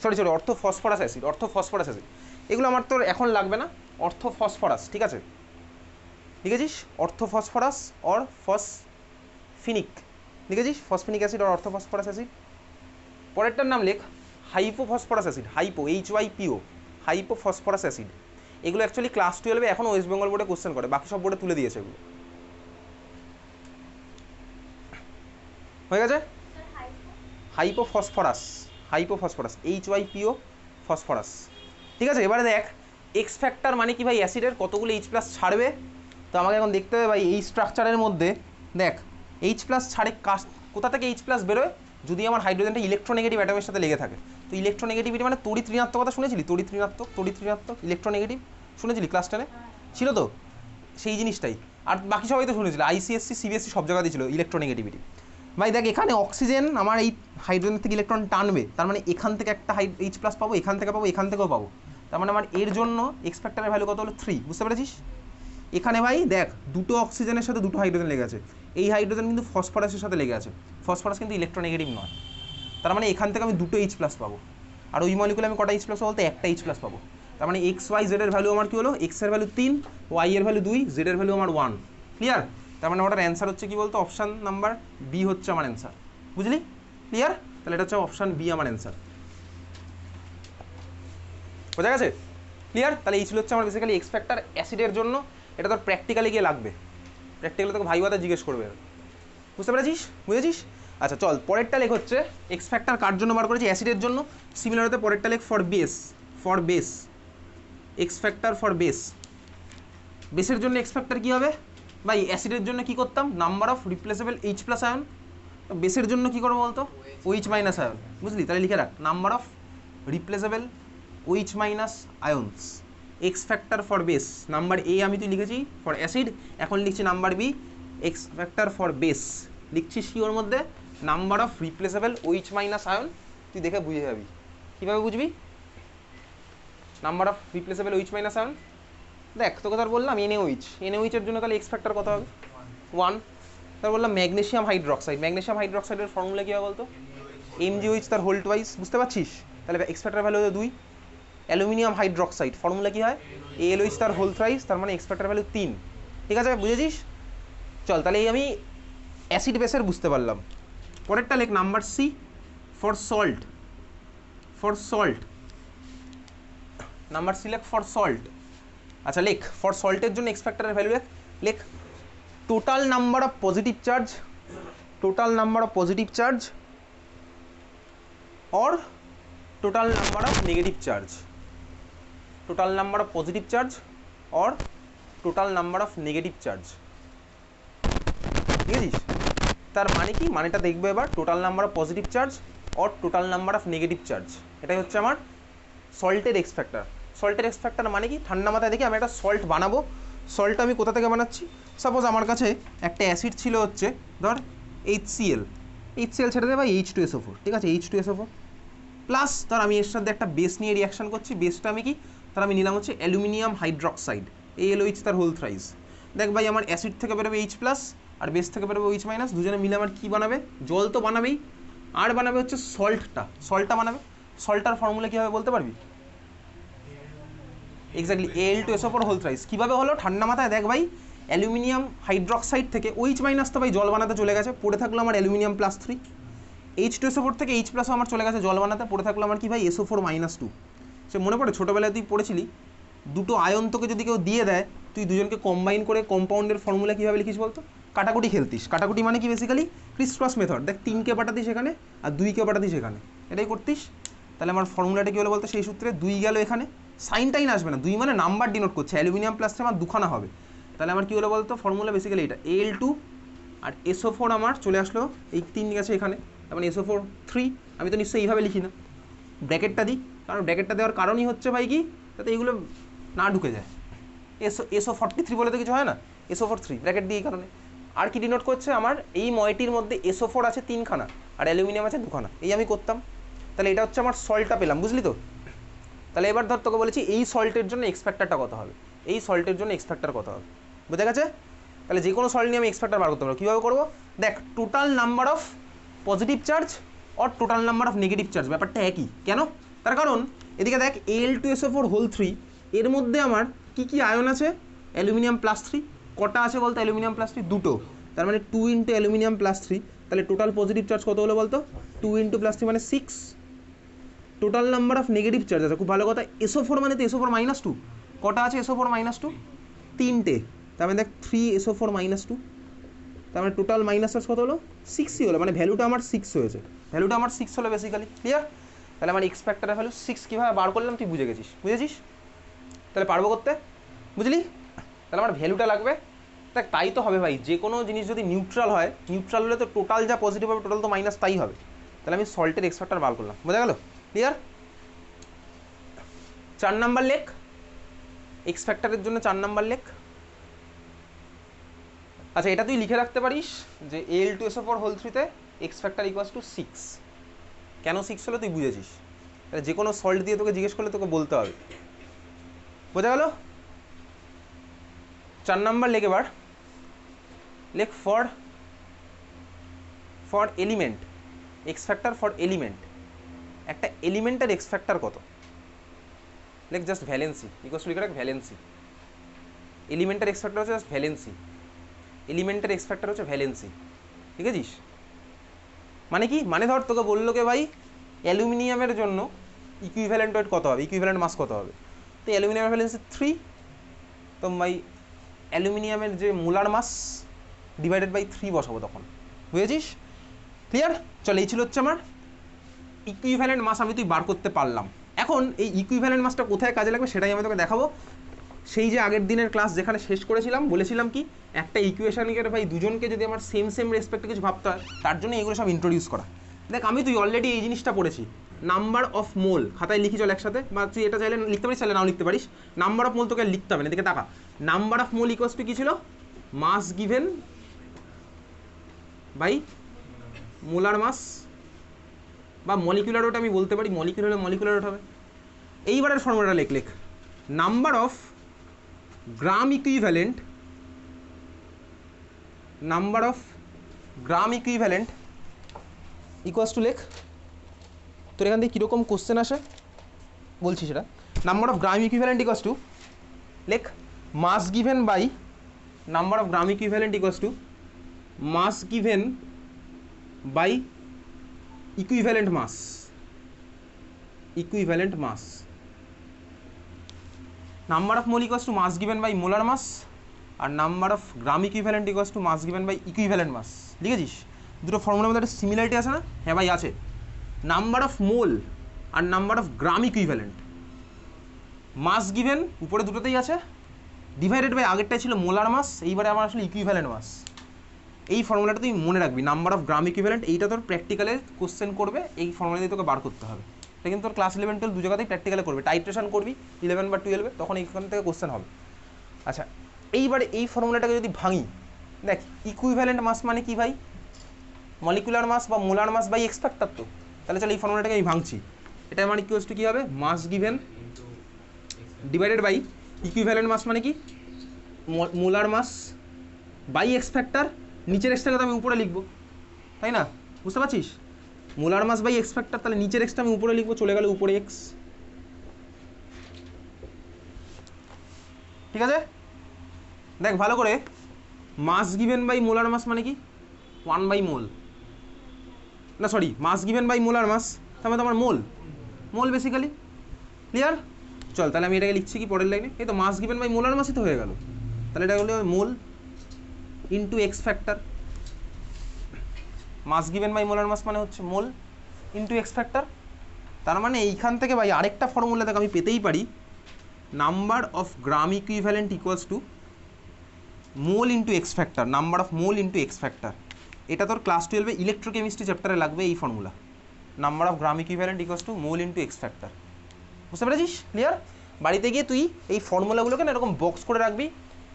[SPEAKER 1] সরি অর্থোফসফরাস অ্যাসিড, অর্থোফসফরাস অ্যাসিড। এগুলো আমার তোর এখন লাগবে না, অর্থোফসফরাস, ঠিক আছে, লিখেছিস অর্থোফসফরাস অর ফসফিনিক, লিখেছিস ফসফিনিক অ্যাসিড আর অর্থোফসফরাস অ্যাসিড। পরেরটার নাম লেখ hypophosphorous acid, hypo HYPO, hypophosphorous acid. এগুলো অ্যাকচুয়ালি ক্লাস 12-এ এখন ওয়েস্ট বেঙ্গল বোর্ডে কোশ্চেন করে, বাকি সব বোর্ডে তুলে দিয়েছে এগুলো, হয়ে গেছে। হাইপোফসফরাস, হাইপোফসফরাস HYPO ফসফরাস, ঠিক আছে। এবারে দেখ এক্স ফ্যাক্টর মানে কি ভাই, অ্যাসিডের কতগুলো H প্লাস ছাড়বে। তো আমাকে এখন দেখতে হবে ভাই এই স্ট্রাকচারের মধ্যে, দেখ এইচ প্লাস ছাড়ে কোথা থেকে এইচ প্লাস বেরোয়, যদি আমার হাইড্রোজেনটা ইলেকট্রোনেগেটিভ অ্যাটমের সাথে লেগে থাকে। তো ইলেকট্রোনেগেটিভিটি মানে তড়িৎ ঋণাত্মকতা শুনেছিলি, তড়িৎ ঋণাত্মক ইলেকট্রোনেগেটিভ শুনেছিলি ক্লাস 10-এ ছিল তো, সেই জিনিসটাই। আর বাকি সবাই তো শুনেছিল, আইসিএসসি সিবিএসসি সব জায়গাতেই ছিল ইলেকট্রোনেগেটিভিটি। ভাই দেখ এখানে অক্সিজেন আমার এই হাইড্রোজেন থেকে ইলেকট্রন টানবে, তার মানে এখান থেকে একটা এইচ প্লাস পাবো, এখান থেকে পাবো, এখান থেকেও পাবো। তার মানে আমার এর জন্য এক্স ফ্যাক্টরের ভ্যালু কত হলো 3, বুঝতে পেরেছিস? এখানে ভাই দেখ দুটো অক্সিজেনের সাথে দুটো হাইড্রোজেন লেগে আছে, এই হাইড্রোজেন কিন্তু ফসফরাসের সাথে লেগে আছে, ফসফরাস কিন্তু ইলেকট্রোনেগেটিভ নয়। তার মানে এখান থেকে আমি দুটো এইচ প্লাস পাবো, আর ওই মলিকুলে আমি কটা এইচ প্লাস বলতে একটা এইচ প্লাস পাবো। তার মানে এক্স ওয়াই জেড এর ভ্যালু আমার কি হলো, এক্স এর ভ্যালু 3, ওয়াই এর ভ্যালু 2, জেড এর ভ্যালু আমার 1। ক্লিয়ার? তার মানে ওটার অ্যান্সার হচ্ছে কি বলতো, অপশান নাম্বার বি হচ্ছে আমার অ্যান্সার। বুঝলি? ক্লিয়ার? তাহলে এটা হচ্ছে অপশান বি আমার অ্যান্সার। বোঝা গেছে? ক্লিয়ার? তাহলে এই ছিল হচ্ছে আমার বেসিক্যালি এক্স ফ্যাক্টর অ্যাসিডের জন্য। এটা তোর প্র্যাকটিক্যালি গিয়ে লাগবে, প্র্যাকটিক্যালি তোকে ভাইবাতে জিজ্ঞেস করবে। বুঝতে পেরেছিস? বুঝেছিস? আচ্ছা চল পরেরটা লেখ হচ্ছে এক্স ফ্যাক্টর কার জন্য বার করেছি, অ্যাসিডের জন্য। সিমিলার হতে পরেরটা লেখ for base x factor for বেসের জন্য এক্স ফ্যাক্টর কী হবে ভাই? অ্যাসিডের জন্য কি করতাম, number of replaceable H plus ion. বেসের জন্য কি করবো বলতো, ওইচ মাইনাস আয়ন। বুঝলি? তাহলে লিখে রাখ, number of replaceable OH minus ions. X factor for base number A আমি তুই লিখেছি ফর অ্যাসিড, এখন লিখছি number B X factor for base. লিখছিস কি ওর মধ্যে, number of replaceable OH minus ion. তুই দেখে বুঝে যাবি। কীভাবে বুঝবি number of replaceable OH minus ion? দেখ তোকে তার বললাম এনএইচের জন্য তাহলে এক্স ফ্যাক্টর কত হবে, 1। তার বললাম ম্যাগনেসিয়াম হাইড্রক্সাইডের ফর্মুলা কী হবে বলতো, এমজিওইচ তার হোল টুয়াইস। বুঝতে পারছিস? তাহলে এক্স ফ্যাক্টর ভ্যালু হলো 2। অ্যালুমিনিয়াম হাইড্রক্সাইড ফর্মুলা কী হয়, এএলওইচ তার হোল থ্রাইস, তার মানে এক্স ফ্যাক্টর ভ্যালু 3। ঠিক আছে, বুঝেছিস? চল তাহলে এই আমি অ্যাসিড বেসের বুঝতে পারলাম। পরেরটা লেখ number C for salt. Number C লেখ ফর সল্ট। আচ্ছা লেখ ফর সল্টের জন্য এক্স ফ্যাক্টরের ভ্যালু লেখ total number of positive charge or total number of negative charge, total number of positive charge or total number of negative charge। ঠিক আছে? তার মানে কি, মানেটা দেখবো এবার, total number of positive charge or total number of negative charge. এটাই হচ্ছে আমার সল্টের এক্স ফ্যাক্টর। সল্টের এক্স ফ্যাক্টর মানে কি, ঠান্ডা মাথায় দেখি আমি একটা সল্ট বানাবো। সল্টটা আমি কোথা থেকে বানাচ্ছি, সাপোজ আমার কাছে একটা অ্যাসিড ছিল হচ্ছে ধর HCl ছেড়ে দেবে ভাই H2SO4। ঠিক আছে, H2SO4 প্লাস ধর আমি এর সাথে একটা বেস নিয়ে রিয়াকশন করছি। বেসটা আমি কি, তার আমি নিলাম হচ্ছে অ্যালুমিনিয়াম হাইড্রক্সাইড, ALOH তার হোল থ্রাইস। দেখ ভাই আমার অ্যাসিড থেকে বেরোবে H প্লাস আর বেস থেকে বেরোবে OH মাইনাস, দুজনে মিলে আমার কী বানাবে, জল তো বানাবেই, আর বানাবে হচ্ছে সল্টটা বানাবে। সল্টটার ফর্মুলা কী হবে বলতে পারবি? Exactly Al2SO4 whole thrice. কীভাবে হলো, ঠান্ডা মাথায় দেখ ভাই, অ্যালুমিনিয়াম হাইড্রক্সাইড থেকে OH মাইনাস তো ভাই জল বানাতে চলে গেছে, পড়ে থাকলো আমার অ্যালুমিনিয়াম প্লাস 3। H2SO4 থেকে H প্লাসও আমার চলে গেছে জল বানাতে, পড়ে থাকলো আমার কি ভাই SO4 মাইনাস 2। সে মনে পড়ে ছোটোবেলায় তুই পড়েছিলি, দুটো আয়ন তোকে যদি কেউ দিয়ে দেয়, তুই দুজনকে কম্বাইন করে কম্পাউন্ডের ফর্মুলা কীভাবে লিখিস বলতো, কাটাকুটি খেলতিস। কাটাকুটি মানে কি বেসিক্যালি ক্রিস ক্রস মেথড। দেখ 3কে পাঠাতিস এখানে আর 2কে পাঠাতিস এখানে, এটাই করতিস। তাহলে আমার ফর্মুলাটা কী হলো বলতো, সেই সূত্রে 2 গেল এখানে, সাইনটাইন আসবে না, 2 মানে নাম্বার ডিনোট করছে, অ্যালুমিনিয়াম প্লাসটা আমার দুখানা হবে। তাহলে আমার কী হলো বলতো, ফর্মুলা বেসিক্যালি এটা Al2 আর SO4 আমার চলে আসলো, এই 3 গেছে এখানে, তার মানে SO4 3। আমি তো নিশ্চয়ই এইভাবে লিখি না, ব্র্যাকেটটা দিই, কারণ ব্র্যাকেটটা দেওয়ার কারণই হচ্ছে ভাই কি, যাতে এইগুলো না ঢুকে যায়। SO43 বলে তো কিছু হয় না, SO4 3 ব্র্যাকেট দিই এই কারণে। আর কি ডিনোট করছে, আমার এই ময়টির মধ্যে SO4 আছে 3খানা আর অ্যালুমিনিয়াম আছে 2খানা, এই আমি করতাম। তাহলে এটা হচ্ছে আমার সল্টটা পেলাম, বুঝলি তো? তাহলে এবার ধর তোকে বলেছি এই সল্টের জন্য এক্স ফ্যাক্টরটা কত হবে, এই সল্টের জন্য এক্স ফ্যাক্টর কত হবে, বুঝে গেছে? তাহলে যে কোনো সল্ট নিয়ে আমি এক্স ফ্যাক্টর বার করতে পারবো। কীভাবে করবো দেখ, total number of positive charge or total number of negative charge, ব্যাপারটা একই। কেন? তার কারণ এদিকে দেখ Al2SO4 হোল 3, এর মধ্যে আমার কি কি আয়ন আছে, অ্যালুমিনিয়াম প্লাস 3। কটা আছে বলতো অ্যালুমিনিয়াম প্লাস 3? দুটো। তার মানে 2 ইন্টু অ্যালুমিনিয়াম প্লাস 3, তাহলে টোটাল পজিটিভ চার্জ কত হলো বলতো, 2 ইন্টু প্লাস 3 মানে 6। Total number of negative charge আছে, খুব ভালো কথা, SO4 মানে তো SO4 মাইনাস 2। কটা আছে SO4 মাইনাস 2? 3টে। তার মানে দেখ 3SO4 মাইনাস 2, তার মানে টোটাল মাইনাস চার্জ কত হলো, 6ই হলো, মানে ভ্যালুটা আমার 6 হয়েছে, ভ্যালুটা আমার 6 হলো বেসিক্যালি। ক্লিয়ার? তাহলে আমার এক্স ফ্যাক্টরের ভ্যালু 6 কীভাবে বার করলাম তুই বুঝেছিস? তাহলে পারবো করতে, বুঝলি? তাহলে আমার ভ্যালুটা লাগবে দেখ তাই তো হবে ভাই, যে কোনো জিনিস যদি নিউট্রাল হয়, নিউট্রাল হলে তো টোটাল যা পজিটিভ হবে টোটাল তো মাইনাস তাই হবে। তাহলে আমি সল্টের এক্স ফ্যাক্টর বার করলাম, বোঝা গেল? ক্লিয়ার? 4 নাম্বার লেখ, এক্স ফ্যাক্টরের জন্য 4 নাম্বার লেখ। আচ্ছা এটা তুই লিখে রাখতে পারিস যে Al2SO4 হোল 3-তে এক্স ফ্যাক্টর ইকুয়ালস টু 6। কেন 6 হলো তুই বুঝেছিস, যে কোনো সল্ট দিয়ে তোকে জিজ্ঞেস করলে তোকে বলতে হবে, বোঝা গেল? 4 নাম্বার লেখ এবার, লেখ for element x factor for element, একটা এলিমেন্টের এক্স ফ্যাক্টর কত? লেখ জাস্ট ভ্যালেন্সি ইকুয়ালস টু লিখে রাখ ভ্যালেন্সি। এলিমেন্টের এক্স ফ্যাক্টর হচ্ছে জাস্ট ভ্যালেন্সি, এলিমেন্টের এক্স ফ্যাক্টর হচ্ছে ভ্যালেন্সি, ঠিক আছিস? মানে কি, মানে ধর তোকে বললো কে ভাই অ্যালুমিনিয়ামের জন্য ইকুইভ্যালেন্ট ওয়েট কত হবে, ইকুইভ্যালেন্ট মাস কত হবে, তো অ্যালুমিনিয়ামের ভ্যালেন্সি 3, তো ভাই অ্যালুমিনিয়ামের যে মোলার মাস ডিভাইডেড বাই 3 বসাবো তখন, বুঝেছিস? ক্লিয়ার? চল এই ছিল হচ্ছে আমার ইকুইভ্যালেন্ট মাস, আমি তুই বার করতে পারলাম। এখন এই ইকুইভ্যালেন্ট মাসটা কোথায় কাজে লাগবে সেটাই আমি তোকে দেখাবো। সেই যে আগের দিনের ক্লাস যেখানে শেষ করেছিলাম, বলেছিলাম কি একটা ইকুয়েশনকে ভাই দুজনকে যদি আমার সেম রেসপেক্টে কিছু ভাবতে হয়, তার জন্য এগুলো সব ইন্ট্রোডিউস করা। দেখ আমি তুই অলরেডি এই জিনিসটা পড়েছি, নাম্বার অফ মোল, খাতায় লিখি চল একসাথে, বা তুই এটা চাইলে লিখতে পারিস, চাইলে নাও লিখতে পারিস। নাম্বার অফ মোল তোকে লিখতে হবে না, এদিকে টাকা। Number of mole equals two কি ছিল, মাস গিভেন বাই মোলার মাস, বা মলিকুলার ওয়েট আমি বলতে পারি, মলিকুলার হলে মলিকুলার ওয়েট হবে। এইবারের ফর্মুলাটা লেখ number of gram equivalent, number of gram equivalent equals to লেখ, তোর এখান থেকে কীরকম কোশ্চেন আসে বলছি সেটা। Number of gram equivalent equals to লেখ mass given by, number of gram equivalent equals to mass given by equivalent mass, equivalent mass. Number of mole equals to mass given by molar mass, আর number of gram equivalent equals to mass given by equivalent mass. লিখেছিস? দুটো ফর্মুলার মধ্যে একটা similarity আছে না? হ্যাঁ ভাই আছে। নাম্বার অফ মোল আর number of gram equivalent, mass given উপরে দুটোতেই আছে, ডিভাইডেড বাই আগেরটাই ছিল মোলার মাস, এইবারে আমার আসলে ইকুইভ্যালেন্ট মাস। এই ফর্মুলাটা তুই মনে রাখবি, নাম্বার অফ গ্রাম ইকুইভ্যালেন্ট, এইটা তোর প্র্যাকটিক্যালে কোশ্চেন করবে, এই ফর্মুলা দিয়ে তোকে বার করতে হবে। এটা কিন্তু তোর ক্লাস 11-12 দু জায়গাতেই প্র্যাকটিক্যালে করবে, টাইট্রেশন করবি 11 বা 12-এ, তখন এইখান থেকে কোশ্চেন হবে। আচ্ছা এইবারে এই ফর্মুলাটাকে যদি ভাঙি, দেখ ইকুইভ্যালেন্ট মাস মানে কি ভাই, মলিকুলার মাস বা molar mass by x factor, তো তাহলে চল এই ফর্মুলাটাকে আমি ভাঙছি। এটা আমার ইকুয়ালস টু কী হবে, mass given divided by equivalent mass মানে কি molar mass by x factor, নিচের এক্সটাকে তো আমি উপরে লিখবো, তাই না? বুঝতে পারছিস? Molar mass by x factor, তাহলে নিচের এক্সটা আমি উপরে লিখবো, চলে গেল উপরে এক্স, ঠিক আছে? দেখ ভালো করে, mass given by molar mass মানে কি 1 বাই মোল, না sorry mass given by molar mass, তার মানে আমার মোল বেসিক্যালি। ক্লিয়ার? চল তাহলে আমি এটাকে লিখছি কি পরের লাইনে, এই তো মাস গিভেন বাই মোলার মাসই তো হয়ে গেল, তাহলে এটা হলো mole into x factor. Mass given by molar mass মানে হচ্ছে মোল ইন্টু এক্স ফ্যাক্টর। তার মানে এইখান থেকে ভাই আরেকটা ফর্মুলা দেখ আমি পেতেই পারি, number of gram equivalent equals to mole into x factor, number of mole into x factor. এটা তোর ক্লাস 12-এ ইলেকট্রোকেমিস্ট্রি চ্যাপ্টারে লাগবে এই formula, number of gram equivalent equals to mole into x factor. বুঝতে পেরেছিস? ক্লিয়ার? বাড়িতে গিয়ে তুই এই ফর্মুলাগুলোকে না এরকম বক্স করে রাখবি,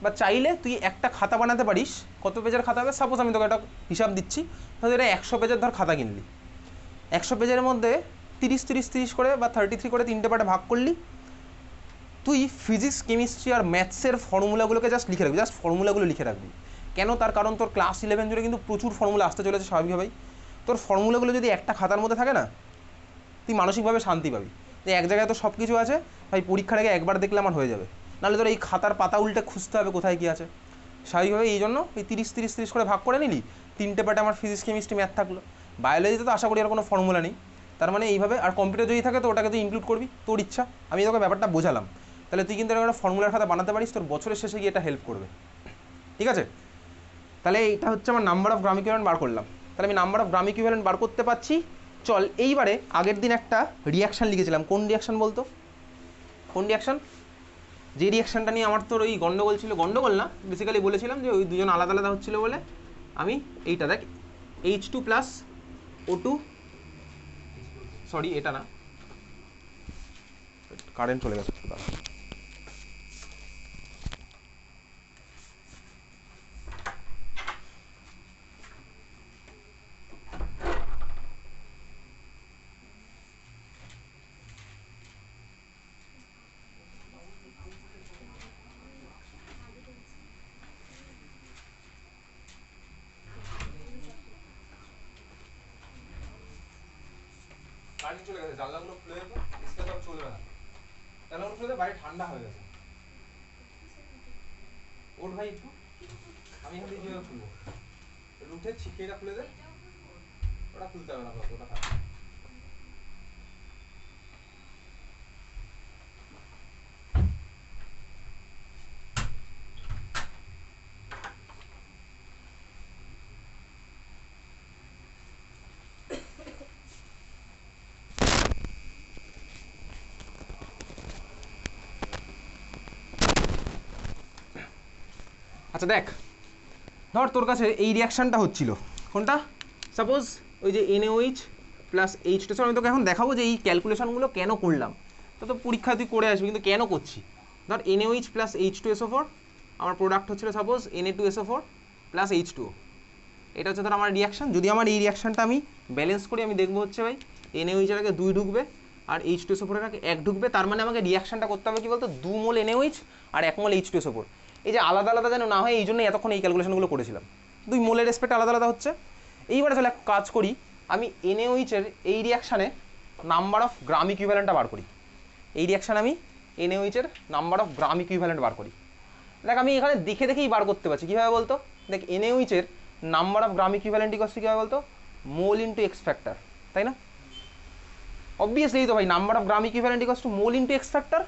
[SPEAKER 1] বা চাইলে তুই একটা খাতা বানাতে পারিস। কত পেজের খাতা হবে, সাপোজ আমি তোকে একটা হিসাব দিচ্ছি, তাহলে এটা 100 পেজের ধর খাতা কিনলি, 100 পেজের মধ্যে 30 করে বা 33 করে 3টে পার্টে ভাগ করলি, তুই ফিজিক্স কেমিস্ট্রি আর ম্যাথসের ফর্মুলাগুলোকে জাস্ট লিখে রাখবি, জাস্ট ফর্মুলাগুলো লিখে রাখবি। কেন? তার কারণ তোর ক্লাস 11 জুড়ে কিন্তু প্রচুর ফর্মুলা আসতে চলেছে স্বাভাবিকভাবেই। তোর ফর্মুলাগুলো যদি একটা খাতার মধ্যে থাকে না, তুই মানসিকভাবে শান্তি পাবি যে এক জায়গায় তো সব কিছু আছে, ভাই পরীক্ষার আগে একবার দেখলে আমার হয়ে যাবে। নাহলে তোর এই খাতার পাতা উল্টে খুঁজতে হবে কোথায় কী আছে। স্বাভাবিকভাবে এই জন্য এই 30 করে ভাগ করে নিলি, 3টে পার্টে আমার ফিজিক্স কেমিস্ট্রি ম্যাথ থাকলো। বায়োলজিতে তো আশা করি আর কোনো ফর্মুলা নেই, তার মানে এইভাবে। আর কম্পিউটার যদি থাকে তো ওটাকে তুই ইনক্লুড করবি, তোর ইচ্ছা। আমি তোকে ব্যাপারটা বোঝালাম, তাহলে তুই কিন্তু একটা ফর্মুলার খাতা বানাতে পারিস, তোর বছরের শেষে গিয়ে এটা হেল্প করবে, ঠিক আছে? তাহলে এইটা হচ্ছে আমার নাম্বার অফ গ্রাম ইকুইভ্যালেন্ট বার করলাম। তাহলে আমি নাম্বার অফ গ্রাম ইকুইভ্যালেন্ট বার করতে পারছি। চল এইবারে আগের দিন একটা রিয়াকশান লিখেছিলাম, কোন রিয়াকশান বলতো, কোন রিয়াকশান? যে রিয়াকশানটা নিয়ে আমার তোর ওই গন্ডগোল ছিল, গন্ডগোল না, বেসিক্যালি বলেছিলাম যে ওই দুজন আলাদা আলাদা হচ্ছিলো বলে আমি এইটা দেখ H2 প্লাস O2, সরি এটা না, কারেন্ট চলে গেছে। কারেন্ট চলে গেছে, জানলাগুলো খুলে যেত, স্কেচ আপ চলবে না, জানলাগুলো খুলে বাইরে ঠান্ডা হয়ে গেছে। ওর ভাই একটু, আমি এখান থেকে কীভাবে খুলবো, উঠে ছিকিয়েটা খুলে দে, ওটা খুলতে হবে না, ওটা থাকবে। আচ্ছা দেখ, ধর তোর কাছে এই রিয়াকশানটা হচ্ছিল, কোনটা, সাপোজ ওই যে NaOH প্লাস H2, আমি তোকে এখন দেখাবো যে এই ক্যালকুলেশনগুলো কেন করলাম। তো পরীক্ষা তুই করে আসবি, কিন্তু কেন করছি। ধর NaOH প্লাস H2SO4, আমার প্রোডাক্ট হচ্ছিল সাপোজ Na2SO4 প্লাস H2O, এটা হচ্ছে ধর আমার রিয়াকশান। যদি আমার এই রিয়াকশানটা আমি ব্যালেন্স করি, আমি দেখবো হচ্ছে ভাই NaOH এর আগে 2 ঢুকবে আর H2SO4 এর আগে 1 ঢুকবে, তার মানে আমাকে রিয়াকশানটা করতে হবে কি বলতো, 2 মোল NaOH আর 1 মোল H2SO4। এই যে আলাদা আলাদা যেন না হয়, এই জন্য এতক্ষণ এই ক্যালকুলেশনগুলো করেছিলাম, 2 মোলের রেসপেক্ট আলাদা আলাদা হচ্ছে। এইবারে তাহলে এক কাজ করি, আমি NaOH এর এই রিয়াকশানে নাম্বার অফ গ্রাম ইকুইভ্যালেন্টটা বার করি। এই রিয়াকশানে আমি NaOH এর নাম্বার অফ গ্রাম ইকুইভ্যালেন্ট বার করি। দেখ আমি এখানে দেখে দেখেই বার করতে পারছি, কীভাবে বলতো, দেখ NaOH এর number of gram equivalent equals two কীভাবে বলতো, মোল ইন্টু এক্স ফ্যাক্টর, তাই না? অবভিয়াসলি তো ভাই number of gram equivalent equals to mole into x factor.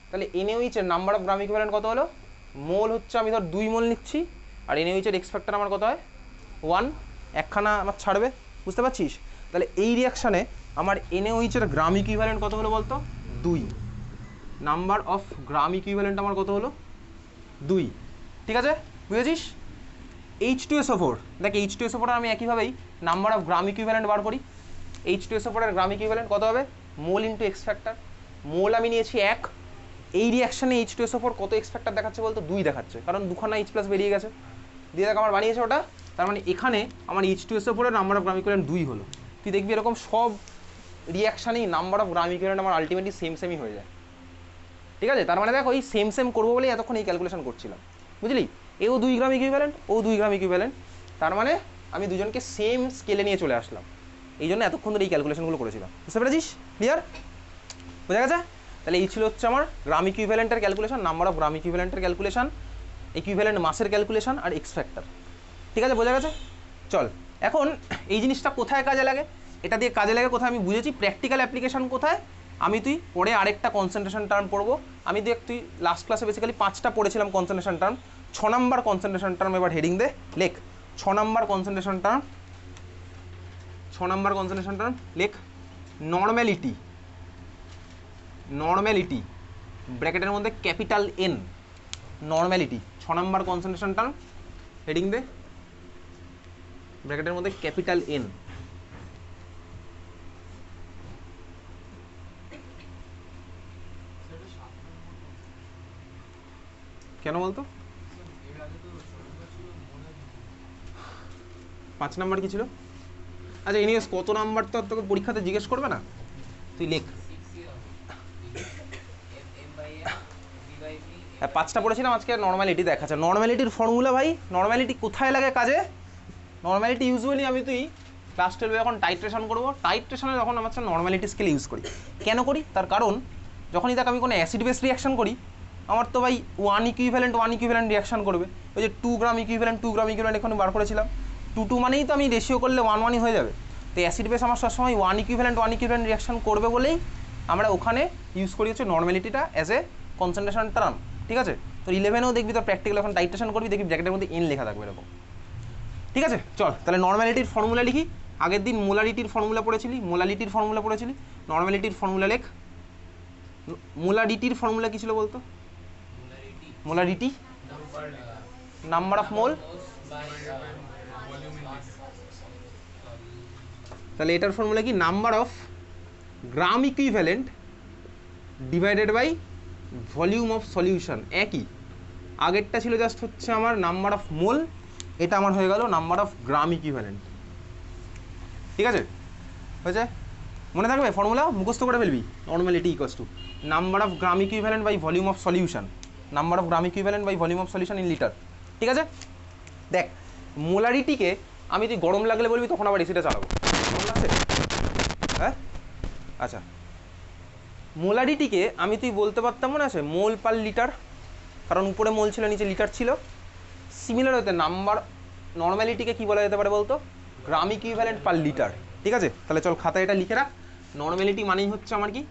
[SPEAKER 1] তাহলে NaOH এর নাম্বার অফ গ্রাম ইকুইভ্যালেন্ট কত হলো, মোল হচ্ছে আমি ধর 2 মোল নিচ্ছি, আর NaOH এর এক্স ফ্যাক্টর আমার কত হয় 1, একখানা আমার ছাড়বে, বুঝতে পারছিস? তাহলে এই রিয়াকশানে আমার NaOH এর গ্রাম ইকুইভ্যালেন্ট কত হলো বলতো, 2, নাম্বার অফ গ্রাম ইকুইভ্যালেন্ট আমার কত হলো 2, ঠিক আছে, বুঝেছিস? H2SO4, দেখ H2SO4 আমি একইভাবেই নাম্বার অফ গ্রাম ইকুইভ্যালেন্ট বার করি। H2SO4 এর গ্রাম ইকুইভ্যালেন্ট কত হবে, মোল ইন্টু এক্স ফ্যাক্টর, মোল আমি নিয়েছি 1, এই রিয়াকশানে H2SO4 কত এক্স ফ্যাক্টর দেখাচ্ছে বলতো, 2 দেখাচ্ছে, কারণ দুখানা H প্লাস বেরিয়ে গেছে, দিয়ে দেখ আমার বানিয়েছে ওটা, তার মানে এখানে আমার H2SO4 এর নাম্বার অফ গ্রাম ইকুইভ্যালেন্ট 2 হলো। তুই দেখবি এরকম সব রিয়াকশানেই নাম্বার অফ গ্রাম ইকুইভ্যালেন্ট আমার আলটিমেটলি সেমই হয়ে যায়, ঠিক আছে? তার মানে দেখ ওই সেম করবো বলেই এতক্ষণ এই ক্যালকুলেশন করছিলাম, বুঝলি? এও 2 গ্রাম ইকুইভ্যালেন্ট, ও 2 গ্রাম ইকুইভ্যালেন্ট, তার মানে আমি দুজনকে সেম স্কেলে নিয়ে চলে আসলাম, এই জন্য এতক্ষণ ধরে এই ক্যালকুলেশনগুলো করেছিলাম, বুঝতে পেরেছিস? ক্লিয়ার, বোঝা গেছে? তাহলে এই ছিল হচ্ছে আমার গ্রাম ইকুইভ্যালেন্টের ক্যালকুলেশন, নাম্বার অফ গ্রাম ইকুইভ্যালেন্টের ক্যালকুলেশন, ইকুইভ্যালেন্ট মাসের ক্যালকুলেশন আর এক্স ফ্যাক্টর, ঠিক আছে, বোঝা গেছে? চল এখন এই জিনিসটা কোথায় কাজে লাগে, এটা দিয়ে কাজে লাগে কোথায় আমি বুঝেছি, প্র্যাকটিক্যাল অ্যাপ্লিকেশন কোথায়, আমি তুই পরে আরেকটা কনসেন্ট্রেশন টার্ম পড়বো, আমি তুই লাস্ট ক্লাসে বেসিক্যালি 5টা পড়েছিলাম কনসেন্ট্রেশন টার্ম, 6 নম্বর কনসেন্ট্রেশন টার্ম এবার হেডিং দে, লেখ 6 নম্বর কনসেন্ট্রেশন টার্ম, 6 নম্বর কনসেন্ট্রেশন টার্ম লেখ, নর্ম্যালিটি, নর্ম্যালিটি ব্র্যাকেটের মধ্যে ক্যাপিটাল N, নর্ম্যালিটি 6 নম্বর কনসেন্ট্রেশন টার্ম, হেডিং দে ব্র্যাকেটের মধ্যে ক্যাপিটাল N। কেন বলতো, 5 নাম্বার কি ছিল? আচ্ছা এনিওয়েজ কত নাম্বার তো তোকে পরীক্ষাতে জিজ্ঞেস করবে না, তুই লেখ। হ্যাঁ 5টা পড়েছিলাম, আজকে নর্মালিটি দেখাচ্ছে। নর্মালিটির ফর্মুলা ভাই, নর্মালিটি কোথায় লাগে কাজে, নর্মালিটি ইউজুয়ালি আমি তুই ক্লাস 12 যখন টাইট্রেশন করবো, টাইট্রেশনে যখন আমার নর্মালিটি স্কেল ইউজ করি, কেন করি তার কারণ, যখনই দেখ আমি কোনো অ্যাসিড বেস রিয়াকশন করি, আমার তো ভাই 1 ইকুইভ্যালেন্ট রিয়াকশন করবে, ওই যে 2 গ্রাম ইকুইভ্যালেন্ট এখানে বার করেছিলাম, 2 মানেই তো আমি রেশিও করলে 1 হয়ে যাবে, তো অ্যাসিড বেস আমার সবসময় 1 ইকুইভ্যালেন্ট রিয়াকশন করবে বলেই আমরা ওখানে ইউজ করি হচ্ছে নর্মালিটিটা অ্যাজ এ কনসেন্ট্রেশন টার্ম, ঠিক আছে? তো 11এও দেখবি তো প্র্যাকটিক্যাল যখন টাইট্রেশন করবি দেখবি ব্র্যাকেটের মধ্যে N লেখা থাকবে এরকম, ঠিক আছে? চল তাহলে নর্মালিটির ফর্মুলা লিখি, আগের দিন মোলারিটির ফর্মুলা পড়েছিলি, নর্মালিটির ফর্মুলা লেখ, মোলারিটির ফর্মুলা কী ছিল বলতো, মোলারিটি, নাম্বার অফ মোল, তাহলে এটার ফর্মুলা কি? Number of gram equivalent divided by volume of solution. একই, আগেরটা ছিল জাস্ট হচ্ছে আমার নাম্বার অফ মোল, এটা আমার হয়ে গেল নাম্বার অফ গ্রাম ইকুইভ্যালেন্ট। ঠিক আছে, হয়েছে? মনে থাকবে ফর্মুলা, মুখস্থ করে ফেলবি। Normality equals to number of gram equivalent by volume of solution, number of gram equivalent by volume of solution in litre. ঠিক আছে, দেখ মোলারিটিকে আমি তুই গরম লাগলে বলবি, তখন আবার এসিটা চালাবো। গরম লাগছে? হ্যাঁ, আচ্ছা। মোলারিটিকে আমি তুই বলতে পারতাম, মনে আছে, মোল পার লিটার, কারণ উপরে মোল ছিল নিচে লিটার ছিল। সিমিলার হতে নাম্বার, নর্মালিটিকে কি বলা যেতে পারে বলতো? গ্রাম ইকুইভ্যালেন্ট পার লিটার। ঠিক আছে, তাহলে চল খাতায় এটা লিখে রাখ। নর্মালিটি মানেই হচ্ছে আমার কি?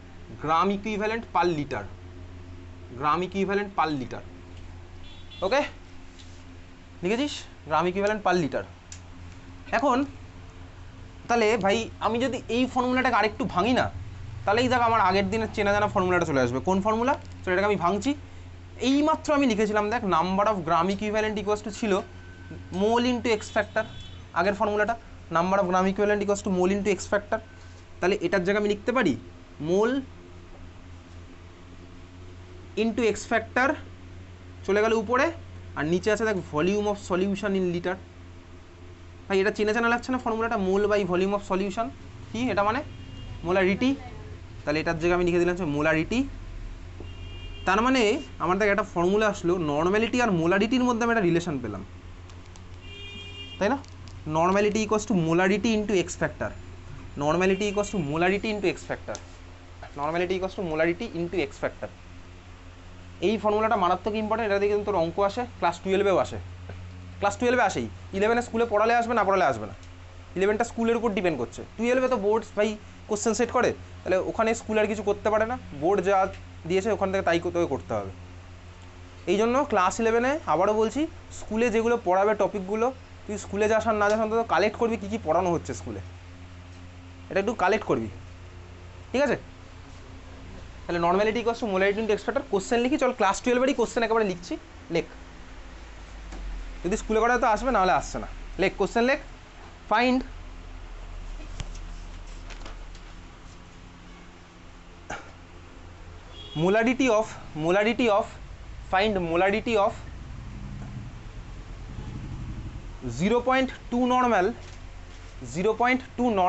[SPEAKER 1] Gram equivalent per litre, gram equivalent per litre. Okay, লিখেছিস? Gram equivalent per litre. এখন তাহলে ভাই আমি যদি এই ফর্মুলাটাকে আরেকটু ভাঙি না, তাহলে এই দেখ আমার আগের দিনের চেনা জানা ফর্মুলাটা চলে আসবে। কোন ফর্মুলা? চলো এটাকে আমি ভাঙছি। এইমাত্র আমি লিখেছিলাম, দেখ number of gram equivalent equals to ছিল মোল ইন্টু এক্স ফ্যাক্টর। আগের ফর্মুলাটা number of gram equivalent equals to mole into x factor. তাহলে এটার জায়গায় আমি লিখতে পারি মোল ইন্টু এক্স ফ্যাক্টর, চলে গেল উপরে, আর নিচে আছে দেখ volume of solution in litre. ভাই এটা চেনা চেনা লাগছে না ফর্মুলাটা? মোল বাই ভলিউম অফ সলিউশন, কি এটা মানে? মোলারিটি। তাহলে এটার জায়গায় আমি লিখে দিলাম মোলারিটি। তার মানে আমার দেখ একটা ফর্মুলা আসলো, নর্মালিটি আর মোলারিটির মধ্যে আমি একটা রিলেশন পেলাম, তাই না? Normality equals two molarity into x factor, normality equals two molarity into x factor, normality equals two molarity into x factor. এই ফর্মুলাটা মারাত্মক ইম্পর্টেন্ট। এটা দিয়ে কিন্তু তোর অঙ্ক আসে, ক্লাস 12-এও আসে। ক্লাস 12-এ আসেই, 11-এ স্কুলে পড়ালে আসবে, না পড়ালে আসবে না। 11টা স্কুলের উপর ডিপেন্ড করছে। 12-এ তো বোর্ড ভাই কোশ্চেন সেট করে, তাহলে ওখানে স্কুল আর কিছু করতে পারে না, বোর্ড যা দিয়েছে ওখান থেকে তাই তোকে করতে হবে। এই জন্য ক্লাস 11-এ আবারও বলছি, স্কুলে যেগুলো পড়াবে টপিকগুলো, তুই স্কুলে যাস আর না যাস অন্তত কালেক্ট করবি কী কী পড়ানো হচ্ছে স্কুলে, এটা একটু কালেক্ট করবি। ঠিক আছে, তাহলে normality equals two molarity into x factor. Question লিখি, চল ক্লাস 12-এরই কোশ্চেন একেবারে লিখছি, লেখ। যদি স্কুলে করা তো আসবে, নাহলে আসছে না। লেখ কোশ্চেন, লেখ। Find molarity of find molarity of 0.2 normal